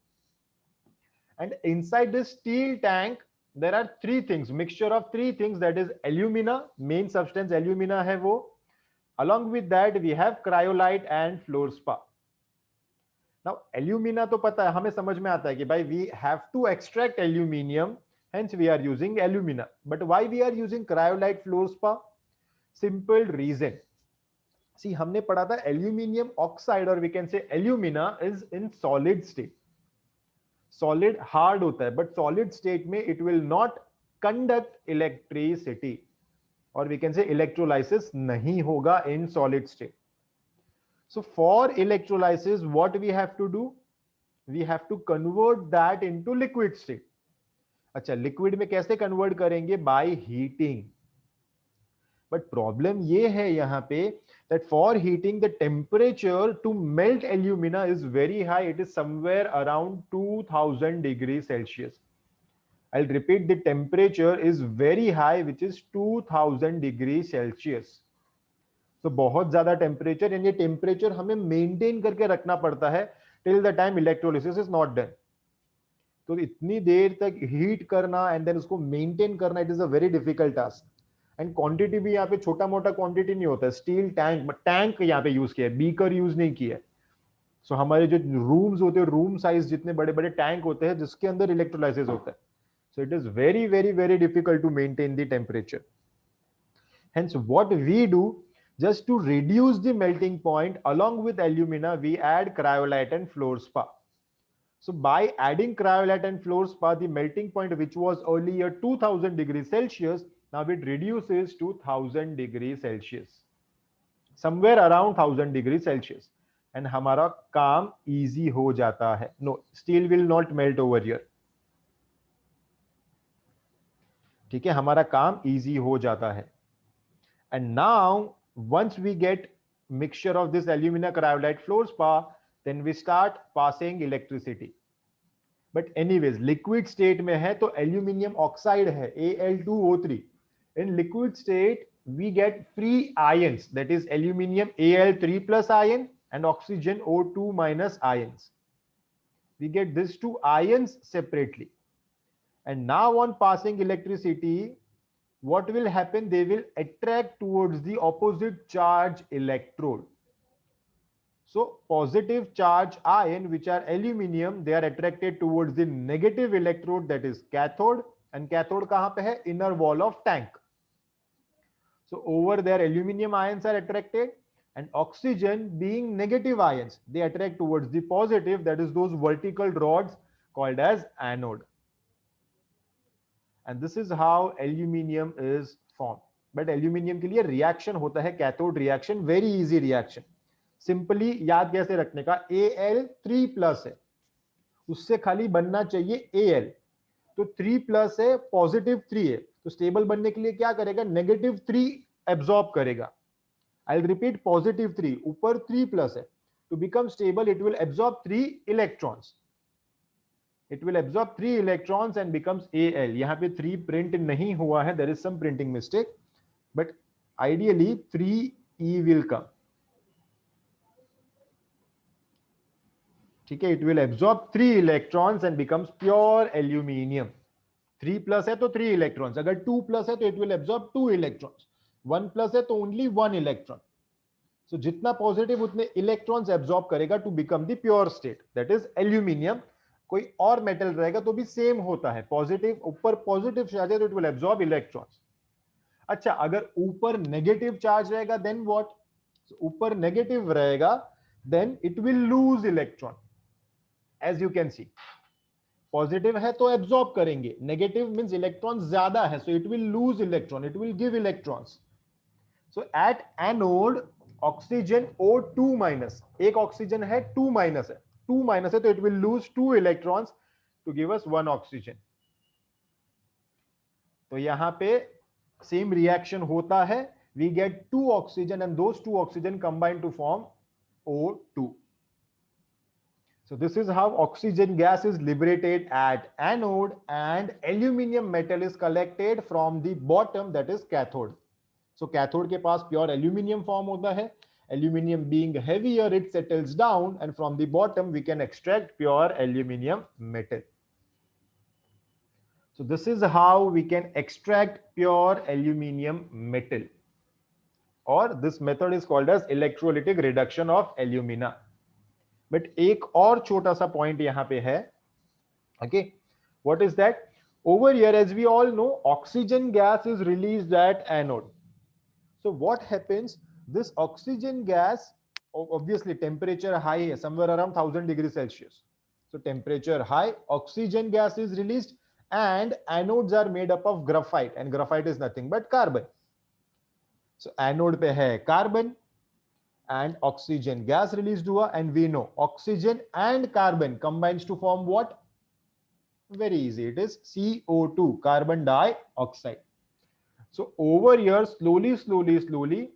And inside this steel tank there are three things, mixture of three things, that is alumina, main substance alumina है वो. Along with that we have cryolite and fluorspar. Now alumina तो पता है, हमें समझ में आता है कि भाई we have to extract aluminium, hence we are using alumina. But why we are using cryolite, fluorspar? Simple reason. See, हमने पढ़ा था aluminium oxide, or we can say alumina, is in solid state. Solid hard होता है, but solid state में it will not conduct electricity, or we can say electrolysis नहीं होगा in solid state. So for electrolysis what we have to do? We have to convert that into liquid state. अच्छा, liquid में कैसे convert करेंगे? By heating. But problem ये है यहाँ पे that for heating the temperature to melt alumina is very high. It is somewhere around 2000 degrees Celsius. I'll repeat, the temperature is very high, which is 2000 degrees Celsius. तो बहुत ज्यादा temperature, यानी temperature हमें maintain करके रखना पड़ता है till the time electrolysis is not done. तो इतनी देर तक हीट करना एंड देन उसको मेंटेन करना, it is a very difficult task. And quantity भी यहाँ पे छोटा मोटा क्वांटिटी नहीं होता है. स्टील टैंक, टैंक यहाँ पे यूज किया है, बीकर यूज नहीं किया है. सो हमारे जो रूम्स होते हैं, रूम साइज जितने बड़े बड़े टैंक होते हैं जिसके अंदर इलेक्ट्रोलाइसिस होता है, so it is very very very difficult to maintain the temperature. Hence what we do, just to reduce the melting point, along with alumina we add cryolite and fluorspar. So by adding cryolite and fluorspar, the melting point which was earlier 2000 degrees Celsius, now it reduces to 1000 degrees Celsius, somewhere around 1000 degrees Celsius, and हमारा काम easy हो जाता है. No, steel will not melt over here. ठीक है, हमारा काम easy हो जाता है. And now once we get mixture of this alumina cryolite fluorspar, then we start passing electricity. But anyways liquid state में है तो aluminium oxide है Al2O3. In liquid state we get free ions, that is aluminium Al3 plus ion and oxygen O2 minus ions. We get these two ions separately. And now on passing electricity, what will happen? They will attract towards the opposite charge electrode. So positive charge ion, which are aluminium, they are attracted towards the negative electrode, that is cathode. And cathode kahan pe hai? Inner wall of tank. So over there aluminium ions are attracted, and oxygen being negative ions, they attract towards the positive, that is those vertical rods called as anode. And this is how aluminium is formed. But aluminium के लिए reaction होता है cathode reaction, very easy reaction. Simply याद कैसे रखने का, Al3 plus है, उससे खाली बनना चाहिए Al. तो 3 प्लस है, पॉजिटिव 3 है, तो स्टेबल बनने के लिए क्या करेगा, नेगेटिव 3 एब्सॉर्ब करेगा. आई विल रिपीट, पॉजिटिव 3 ऊपर 3 प्लस है, to become stable it will absorb 3 electrons. It will absorb 3 electrons and becomes Al. यहाँ पे 3 print नहीं हुआ है, there is some printing mistake, but ideally 3E will come. ठीक है, it will absorb 3 electrons and becomes pure aluminium. 3 plus है तो 3 electrons, अगर 2 plus है तो it will absorb 2 electrons, 1 plus है तो only 1 electron. So जितना positive उतने electrons absorb करेगा to become the pure state, that is aluminium. कोई और मेटल रहेगा तो भी सेम होता है, पॉजिटिव ऊपर पॉजिटिव चार्ज है तो इट विल एब्सॉर्ब इलेक्ट्रॉन्स. अच्छा, अगर ऊपर नेगेटिव चार्ज रहेगा देन व्हाट, ऊपर नेगेटिव रहेगा then it will lose electron. As you can see, positive है तो एब्सॉर्ब करेंगे, नेगेटिव मींस इलेक्ट्रॉन ज्यादा है, so it will lose electron, it will give electrons. So at anode oxygen O2 minus, एक oxygen है 2 minus है, 2 minus है तो it will lose 2 electrons to give us 1 oxygen. तो यहां पे सेम रिएक्शन होता है, we get 2 oxygen and those 2 oxygen combine to form O2. So this is how oxygen gas is liberated at anode and aluminium metal is collected from the bottom, that is cathode. So cathode के पास pure aluminium form होता है, aluminium being heavier it settles down and from the bottom we can extract pure aluminium metal. So this is how we can extract pure aluminium metal, or this method is called as electrolytic reduction of alumina. But एक और छोटा सा point यहाँ पे है, okay, what is that? Over here, as we all know, oxygen gas is released at anode. So what happens, this oxygen gas, obviously temperature high है, somewhere around 1000 degrees Celsius. So temperature high, oxygen gas is released and anodes are made up of graphite, and graphite is nothing but carbon. So anode पे है carbon and oxygen gas released हुआ, and we know oxygen and carbon combines to form what? Very easy, it is CO2, carbon dioxide. So over here, slowly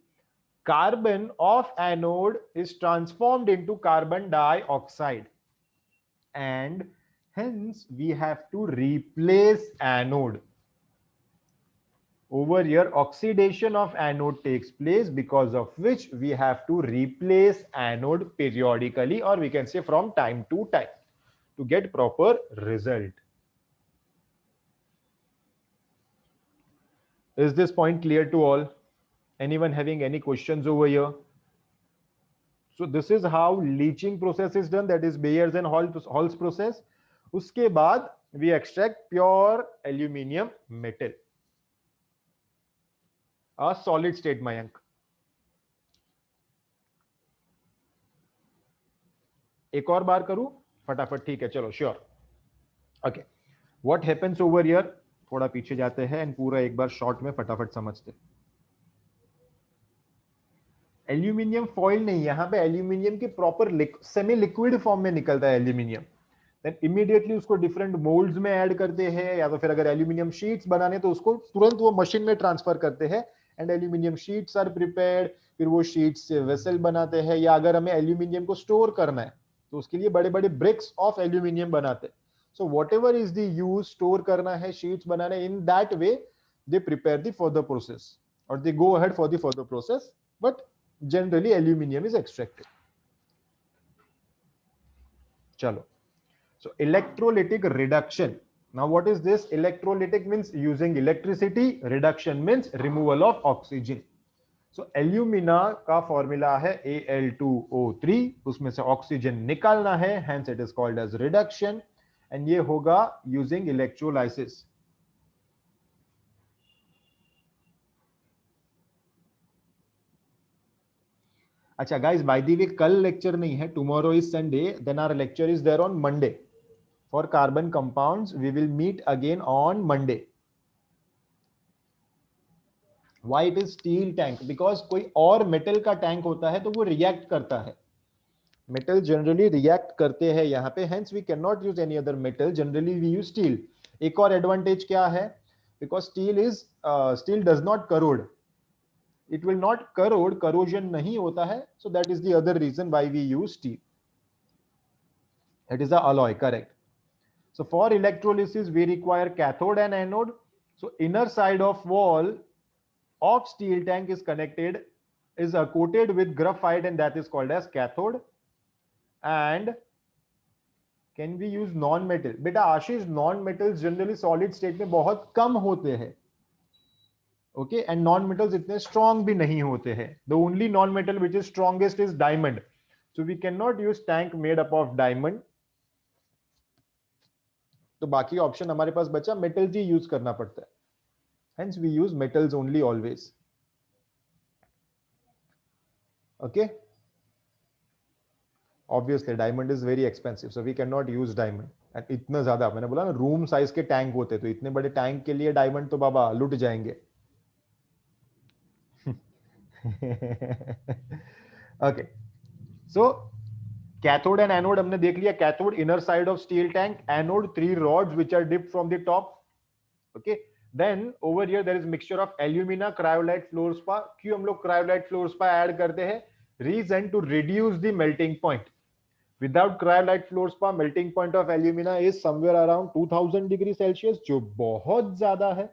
carbon of anode is transformed into carbon dioxide, and hence we have to replace anode. Over here oxidation of anode takes place, because of which we have to replace anode periodically, or we can say from time to time, to get proper result. Is this point clear to all? Anyone having any questions over here? So this is how leaching process is done, that is Bayer's and Hall's process. उसके बाद we extract pure aluminium metal, a solid state, Mayank. एक और बार करूं फटाफट, ठीक है चलो, sure. Okay, what happens over here, थोड़ा पीछे जाते हैं एंड पूरा एक बार शॉर्ट में फटाफट समझते. एल्यूमिनियम फॉइल नहीं, यहां पे एल्यूमिनियम की प्रॉपर सेमी लिक्विड फॉर्म में निकलता है एल्यूमिनियम. देन इमीडिएटली उसको डिफरेंट मोल्ड्स में ऐड करते हैं, या तो फिर अगर एल्यूमिनियम शीट्स बनाने तो उसको तुरंत वो मशीन में ट्रांसफर करते हैं and aluminium sheets are prepared. फिर वो शीट्स से वेसल बनाते हैं, या अगर हमें एल्यूमिनियम को स्टोर करना है तो उसके लिए बड़े बड़े ब्रिक्स ऑफ एल्यूमिनियम बनाते हैं. So whatever is the use, store करना है, शीट्स बनाने, in that way they prepare the further process और they go ahead for the further process, but generally aluminum is extracted. Chalo. So electrolytic reduction. Now what is this? Electrolytic means using electricity, reduction means removal of oxygen. So alumina का formula है Al2O3, उसमें से oxygen निकालना है, hence it is called as reduction, and ये होगा using electrolysis. अच्छा guys, by the way कल लेक्चर नहीं है, tomorrow is Sunday, then our lecture is there on Monday for carbon compounds. We will meet again on Monday. Why it is steel tank? Because कोई और metal का tank होता है तो वो रिएक्ट करता है. मेटल जनरली रिएक्ट करते हैं यहाँ पे, hence we can not use any other metal, generally we use steel. एक और एडवांटेज क्या है? Because steel does not corrode. It will not corrode, corrosion नहीं होता है, so that is the other reason why we use steel. It is a alloy, correct. So for electrolysis we require cathode and anode. So inner side of wall of steel tank is coated with graphite, and that is called as cathode. And can we use non-metal? बेटा आशीष, non-metals generally solid state में बहुत कम होते हैं. Okay, and non-metals इतने strong भी नहीं होते हैं. The only non-metal which is strongest is diamond. So we cannot use tank made up of diamond. तो बाकी ऑप्शन हमारे पास बचा, metals ही यूज करना पड़ता है. Hence we use metals only always. Okay. Obviously diamond is very expensive, so we cannot use diamond. And इतना ज्यादा, मैंने बोला ना रूम साइज के टैंक होते, तो इतने बड़े टैंक के लिए डायमंड तो बाबा लुट जाएंगे. Okay, so cathode and anode हमने देख लिया. Cathode inner side of steel tank, anode 3 rods which are dipped from the top. Okay, then over here there is mixture of alumina, cryolite, fluorspar. क्यों हम लोग cryolite, fluorspar add करते हैं? Reason to reduce the melting point. Without cryolite, fluorspar, melting point of alumina is somewhere around 2000 degree Celsius, जो बहुत ज्यादा है.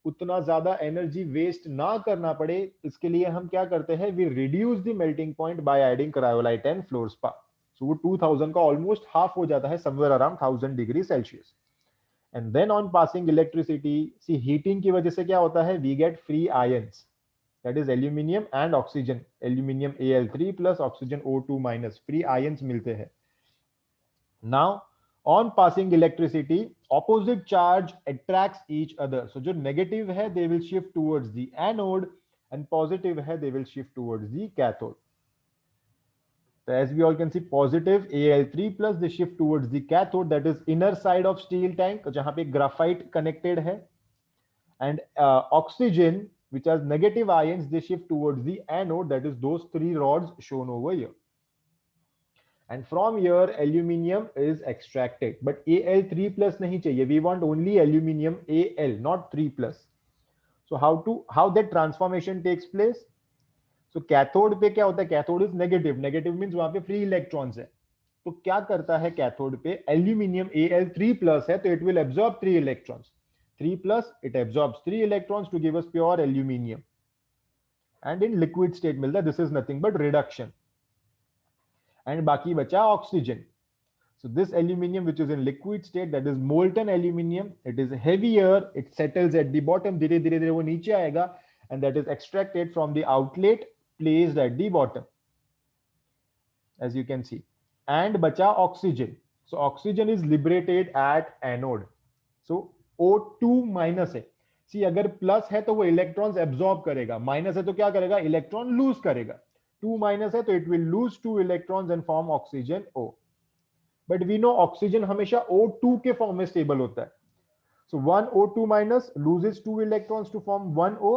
उतना ज्यादा एनर्जी वेस्ट ना करना पड़े, इसके लिए हम क्या करते हैं? We reduce the melting point by adding cryolite and fluorspar. So वो 2000 का ऑलमोस्ट हाफ हो जाता है, somewhere around 1000 degree Celsius. And then on passing electricity, सी हीटिंग की वजह से क्या होता है? We get free ions, that is aluminium and oxygen. Aluminium Al3 plus oxygen O2 minus, free ions मिलते हैं. Now on passing electricity, opposite charge attracts each other. So जो negative है they will shift towards the anode, and positive है they will shift towards the cathode. So as we all can see, positive Al3 plus they shift towards the cathode, that is inner side of steel tank जहां पे graphite connected है, and oxygen which has negative ions they shift towards the anode, that is those 3 rods shown over here. And from here aluminium is extracted, but Al3 plus नहीं चाहिए, we want only aluminium Al, not 3 plus. So how that transformation takes place? So cathode पे क्या होता है? Cathode is negative, negative means वहां पे free electrons है. तो क्या करता है cathode पे? aluminium Al3 plus है, तो it will absorb 3 electrons. 3 plus, it absorbs 3 electrons to give us pure aluminium, and in liquid state मिलता है. This is nothing but reduction. And बाकी बचा oxygen. So this aluminium which is in liquid state, that is molten aluminium, it is heavier, it settles at the bottom, धीरे धीरे वो नीचे आएगा, and that is extracted from the outlet placed at the bottom. as you can see, and बचा oxygen. So oxygen is liberated at anode. So O2 minus है. सी अगर plus है तो वो इलेक्ट्रॉन्स एब्जॉर्ब करेगा, माइनस है तो क्या करेगा, इलेक्ट्रॉन लूज करेगा. 2 माइनस है तो it will lose 2 electrons and form oxygen O. But we know oxygen हमेशा O2 के फॉर्म में स्टेबल होता है. So 1 O2 minus loses 2 electrons to form 1 O.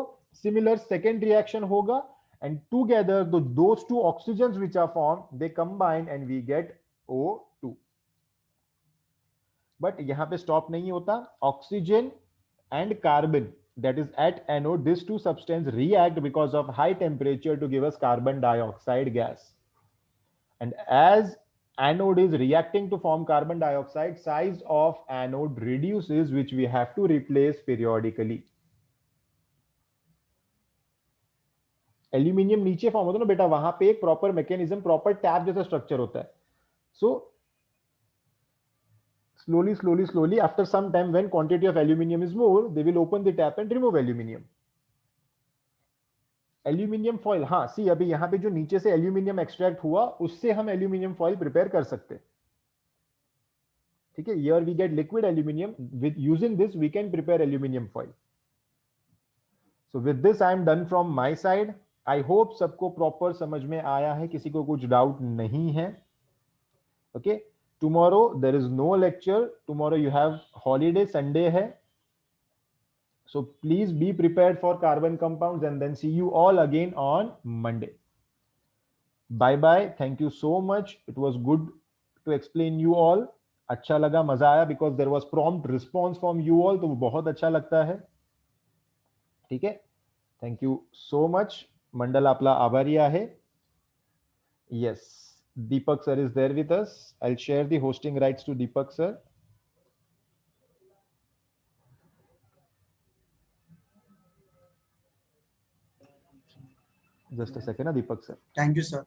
Similar second reaction होगा, and together those two oxygens which are formed, they combine and we get O2. But यहाँ पे stop नहीं होता. Oxygen and carbon that is at anode, these two substances react because of high temperature to give us carbon dioxide gas. And as anode is reacting to form carbon dioxide, size of anode reduces, which we have to replace periodically. Aluminium नीचे form होता है ना बेटा, वहां पे एक proper mechanism, proper tap जैसा structure होता है. सो slowly after some time, when quantity of aluminum is more, they will open the tap and remove aluminum. Aluminium foil, हाँ सी अभी यहाँ पे जो नीचे से एल्यूमिनियम एक्सट्रैक्ट हुआ उससे हम एल्यूमिनियम फॉइल प्रिपेयर कर सकते हैं. ठीक है, here we get liquid aluminium, with using this we can prepare aluminium foil. So with this I am done from my side. I hope सबको प्रॉपर समझ में आया है, किसी को कुछ डाउट नहीं है. Okay, tomorrow there is no lecture. Tomorrow you have holiday, Sunday है. So please be prepared for carbon compounds and then see you all again on Monday. Bye bye. Thank you so much. It was good to explain you all. अच्छा लगा, मजा आया, because there was prompt response from you all, तो वो बहुत अच्छा लगता है. ठीक है, thank you so much. मंडल आपला आभारी आहे. Yes, Deepak sir is there with us. I'll share the hosting rights to Deepak sir. Just a second, Deepak sir. Thank you, sir.